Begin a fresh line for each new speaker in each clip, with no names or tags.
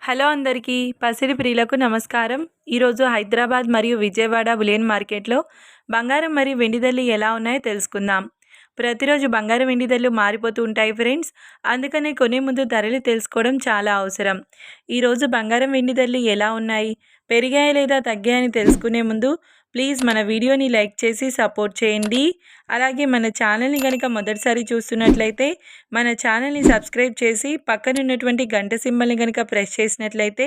Hello అందరికీ పసిడి ప్రియులకు నమస్కారం. ఈరోజు హైదరాబాద్ మరియు విజయవాడ బులియన్ మార్కెట్లో బంగారం మరియు వెండి ధరలు ఎలా ఉన్నాయో తెలుసుకుందాం. ప్రతిరోజు బంగారం వెండి ధరలు మారిపోతూ ఉంటాయి ఫ్రెండ్స్. అందుకనే కొనే ముందు ధరలు తెలుసుకోవడం చాలా అవసరం. ఈరోజు బంగారం వెండి ధరలు ఎలా ఉన్నాయి, పెరిగాయా లేదా తగ్గాయని తెలుసుకునే ముందు ప్లీజ్ మన వీడియోని లైక్ చేసి సపోర్ట్ చేయండి. అలాగే మన ఛానల్ని కనుక మొదటిసారి చూస్తున్నట్లయితే మన ఛానల్ని సబ్స్క్రైబ్ చేసి పక్కనున్నటువంటి గంట సింబల్ని కనుక ప్రెస్ చేసినట్లయితే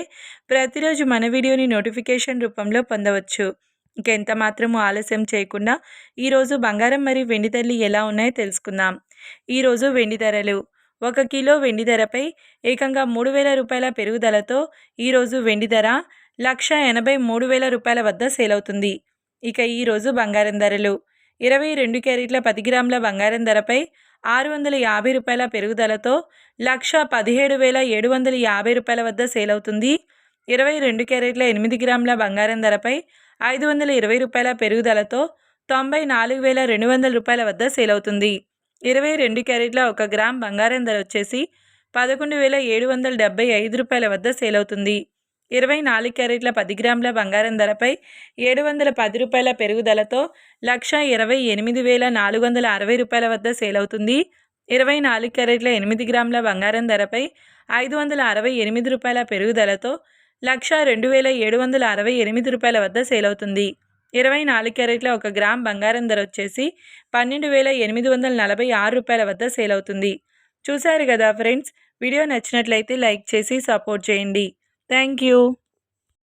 ప్రతిరోజు మన వీడియోని నోటిఫికేషన్ రూపంలో పొందవచ్చు. ఇంకెంత మాత్రము ఆలస్యం చేయకుండా ఈరోజు బంగారం మరియు వెండి ధరలు ఎలా ఉన్నాయో తెలుసుకుందాం. ఈరోజు వెండి ధరలు: 1 కిలో వెండి ధరపై ఏకంగా 3,000 రూపాయల పెరుగుదలతో ఈరోజు వెండి ధర 1,83,000 రూపాయల వద్ద సేల్ అవుతుంది. ఇక ఈరోజు బంగారం ధరలు: 22 క్యారెట్ల 10 గ్రాముల బంగారం ధరపై 650 రూపాయల పెరుగుదలతో 1,17,750 రూపాయల వద్ద సేల్ అవుతుంది. 22 క్యారెట్ల 8 గ్రాముల బంగారం ధరపై 520 రూపాయల పెరుగుదలతో 94,200 రూపాయల వద్ద సేల్ అవుతుంది. 22 క్యారెట్ల 1 గ్రామ్ బంగారం ధర వచ్చేసి 11,775 రూపాయల వద్ద సేల్ అవుతుంది. 24 క్యారెట్ల 10 గ్రాముల బంగారం ధరపై 710 రూపాయల పెరుగుదలతో 1,28,460 రూపాయల వద్ద సేల్ అవుతుంది. 24 క్యారెట్ల 8 గ్రాముల బంగారం ధరపై 568 రూపాయల పెరుగుదలతో 1,02,768 రూపాయల వద్ద సేల్ అవుతుంది. 24 క్యారెట్ల 1 గ్రామ్ బంగారం ధర వచ్చేసి 12,846 రూపాయల వద్ద సేల్ అవుతుంది. చూశారు కదా ఫ్రెండ్స్, వీడియో నచ్చినట్లయితే లైక్ చేసి సపోర్ట్ చేయండి. Thank you.